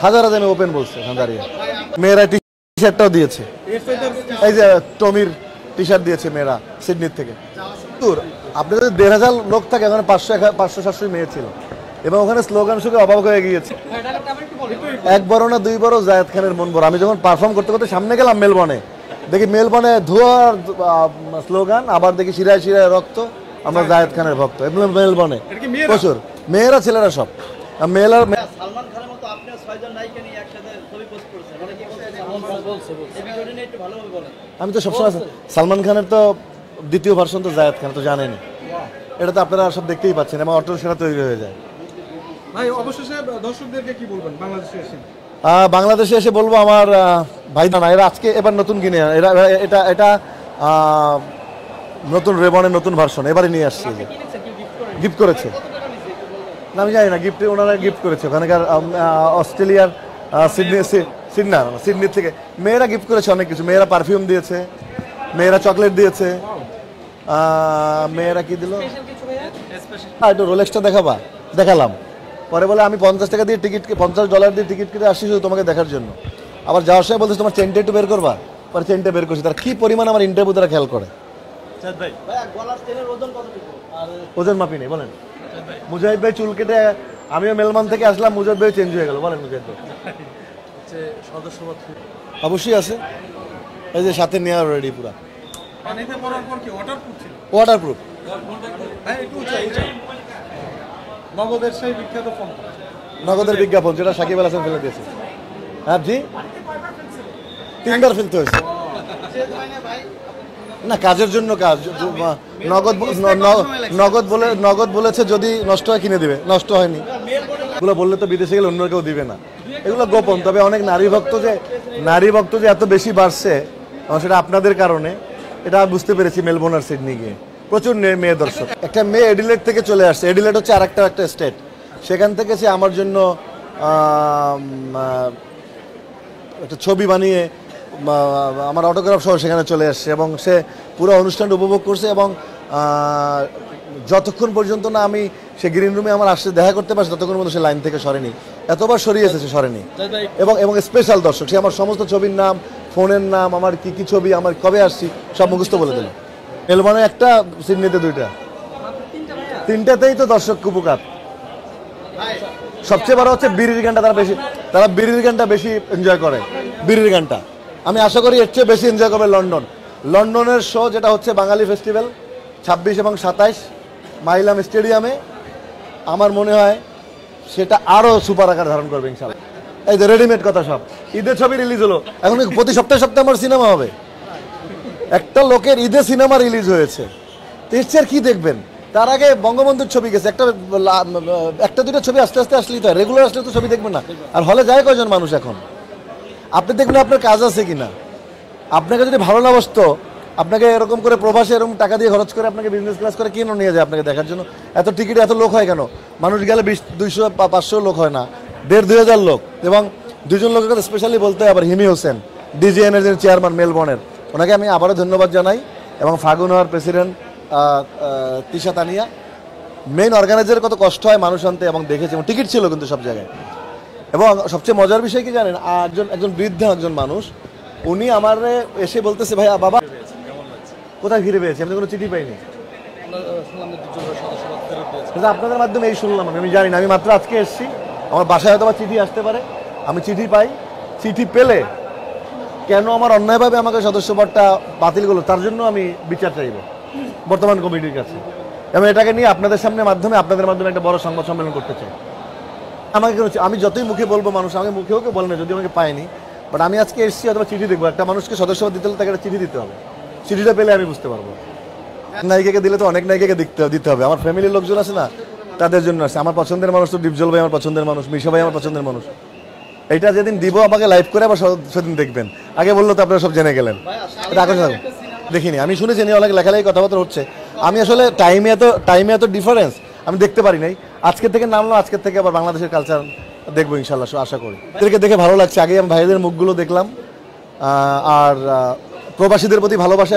হাজার হাজার ওপেন বলছে এখানে দাঁড়িয়ে। মেয়েরা টি শার্টটাও দিয়েছে, এই যে টমির টি শার্ট দিয়েছে মেয়েরা সিডনির থেকে। আপনি যদি ১,৫০০ লোক থাকে, ওখানে ৫০০-৭০০ মেয়ে ছিল এবং ওখানে স্লোগান শুনে অবাক হয়ে গিয়েছে। এক বড় না দুই বড় জায়েদ খানের মন বড়। আমি যখন পারফর্ম করতে করতে সামনে গেলাম মেলবর্নে, দেখি মেলবর্নে ধোয়ার স্লোগান, আবার দেখি শিরায় শিরায় রক্ত, আমরা জায়েদ খানের ভক্ত। মেলবর্নে প্রচুর মেয়েরা ছেলেরা সব মেয়েরা। আমি তো সবসময় সালমান খানের তো দ্বিতীয় ভার্সন তো জায়েদ খান, তো জানেনি, এটা তো আপনারা সব দেখতেই পাচ্ছেন এবং অটো সেটা তৈরি হয়ে যায়। ভাই অবশেষে দর্শকদেরকে কি বলবেন বাংলাদেশে এসে? বাংলাদেশে এসে বলবো আমার ভাই না, এরা আজকে এবার নতুন কিনে, এরা এটা এটা নতুন রেবনের নতুন ভার্সন এবারে নিয়ে আসছে, গিফট করেছে। না আমি জানি না, গিফট ওনারা গিফট করেছে ওখানকার অস্ট্রেলিয়ার সিডনি থেকে মেয়েরা গিফট করেছে অনেক কিছু। মেয়েরা পারফিউম দিয়েছে, মেয়েরা চকলেট দিয়েছে, মেয়েরা কি দিল, একটু রোলেক্সটা দেখালাম। পরে বলে আমি ৫০ টাকা দিয়ে টিকিট, $50 দিয়ে টিকিট কেটে আসছি শুধু তোমাকে দেখার জন্য। আবার যাওয়ার সময় বলছে তোমার চেনটা একটু বের করবা, পরে চেনটা বের করছি। তারা কি পরিমাণ আমার ইন্টারভিউ তারা খেয়াল করে। ওজন মাপি নেই বলেন। মুজাহিদ ভাই চুল কেটে, আমিও মেলমান থেকে আসলাম, মুজাহিদ ভাই চেঞ্জ হয়ে গেল। বলেন মুজাহিদ ভাই অবশ্যই আছে, এই যে সাথে নেওয়া রেডি পুরা ওয়াটারপ্রুফ। নগদের বিজ্ঞাপন যেটা সাকিব আল হাসান ফেলে দিয়েছে। হ্যাঁ জি, 3বার ফেলতে হয়েছে। না কাজের জন্য কাজ, নগদ বলেছে যদি নষ্ট হয় কিনে দিবে, নষ্ট হয়নি। এগুলো বললে তো বিদেশে গেলে অন্য কেউ দিবে না, এগুলো গোপন। তবে অনেক নারী ভক্ত যে এত বেশি বাড়ছে সেটা আপনাদের কারণে, এটা বুঝতে পেরেছি মেলবোর্ন আর সিডনি গিয়ে। প্রচুর মেয়ে দর্শক। একটা মেয়ে এডিলেড থেকে চলে আসছে, এডিলেড হচ্ছে আর একটা স্টেট, সেখান থেকে সে আমার জন্য একটা ছবি বানিয়ে আমার অটোগ্রাফ সহ সেখানে চলে আসছে এবং সে পুরো অনুষ্ঠানটা উপভোগ করছে। এবং যতক্ষণ পর্যন্ত না আমি সে গ্রিন রুমে আমার আসছে দেখা করতে পারছি, ততক্ষণ পর্যন্ত সে লাইন থেকে সরেনি। এতবার সরিয়েছে সে সরেনি। এবং স্পেশাল দর্শক, সে আমার সমস্ত ছবির নাম, ফোনের নাম, আমার কি ছবি, আমার কবে আসছি সব মুখস্থ বলে দিল। মেলবোর্নে একটা, সিডনিতে 2টা, 3টাতেই তো দর্শক কুপুকাত। সবচেয়ে বড় হচ্ছে বিড়ির গানটা, তারা বিড়ির গানটা বেশি এনজয় করে। বিড়ির গানটা আমি আশা করি এর চেয়ে বেশি এনজয় করবে লন্ডনের শো, যেটা হচ্ছে বাঙালি ফেস্টিভ্যাল 26 এবং 27 মাইলাম স্টেডিয়ামে। আমার মনে হয় সেটা আরও সুপার আকার ধারণ করবে ইনশাআল্লাহ। এই যে রেডিমেড কথা, সব ঈদের ছবি রিলিজ হলো, এখন প্রতি সপ্তাহে আমার সিনেমা হবে। একটা লোকের ঈদে সিনেমা রিলিজ হয়েছে, এর চেয়ে কি দেখবেন? তার আগে বঙ্গবন্ধুর ছবি গেছে, একটা দুটো ছবি আস্তে আস্তে আসলেই তো, রেগুলার আসলে তো ছবি দেখবেন না। আর হলে যায় কয়জন মানুষ এখন? আপনি দেখবেন আপনার কাজ আছে কিনা। আপনাকে যদি ভালো না বসতো, আপনাকে এরকম করে প্রবাসে এরকম টাকা দিয়ে খরচ করে আপনাকে বিজনেস ক্লাস করে কেন নিয়ে যায় আপনাকে দেখার জন্য? এত টিকিটে এত লোক হয় কেন? মানুষ গেলে 200-500 লোক হয় না, 1,500-2,000 লোক। এবং 2জন লোকের কথা স্পেশালি বলতে হয়, আবার হিমি হোসেন, ডিজিএনের যে চেয়ারম্যান মেলবোর্নের, ওনাকে আমি আবারও ধন্যবাদ জানাই। এবং ফাগুনহার প্রেসিডেন্ট তিশা তানিয়া, মেইন অর্গানাইজারের কত কষ্ট হয় মানুষ আনতে, এবং দেখেছি, এবং টিকিট ছিল কিন্তু সব জায়গায়। এবং সবচেয়ে মজার বিষয় কি জানেন, একজন বৃদ্ধ একজন মানুষ, উনি আমার এসে বলতেছে, ভাইয়া বাবা কোথায় ফিরে পেয়েছি, আমি কোনো চিঠি পাইনি। আপনাদের মাধ্যমে এই শুনলাম, আমি জানি না, আমি মাত্র আজকে এসেছি। আমার বাসায় হয়তো চিঠি আসতে পারে, আমি চিঠি পাই। চিঠি পেলে কেন আমার অন্যায়ভাবে আমাকে সদস্যপদটা বাতিল করলো, তার জন্য আমি বিচার চাইব বর্তমান কমিটির কাছে। এবং এটাকে নিয়ে আপনাদের মাধ্যমে একটা বড় সংবাদ সম্মেলন করতে চাই। আমি যতই মুখে বলবো, মানুষ আমাকে মুখেও কেউ বলে না, যদি আমাকে পায়নি, বাট আমি আজকে এসেছি, অথবা চিঠি দেখবো। একটা মানুষকে সদস্যপদ দিতে হলে তাকে একটা চিঠি দিতে হবে, চিঠিটা পেলে আমি বুঝতে পারবো। নায়িকাকে দিলে তো অনেক নায়িকাকে দিতে হবে। আমার ফ্যামিলির লোকজন আছে না, তাদের জন্য আছে। আমার পছন্দের মানুষ তো ডিপজল ভাই আমার পছন্দের মানুষ, মিশা ভাই আমার পছন্দের মানুষ। এইটা যেদিন দিব আমাকে লাইভ করে, আবার সেদিন দেখবেন। আগে বললো তো আপনারা সব জেনে গেলেন, এটা আকর্ষণ দেখিনি। আমি শুনেছি অনেক লেখালেখি কথাবার্তা হচ্ছে। আমি আসলে টাইমে এত ডিফারেন্স আমি দেখতে পারি নাই। আজকের থেকে নামলো, আজকের থেকে আবার বাংলাদেশের কালচার দেখবো ইনশাল্লাহ, আশা করি। এদেরকে দেখে ভালো লাগছে। আগে আমি ভাইদের মুখগুলো দেখলাম, আর প্রবাসীদের প্রতি ভালোবাসা।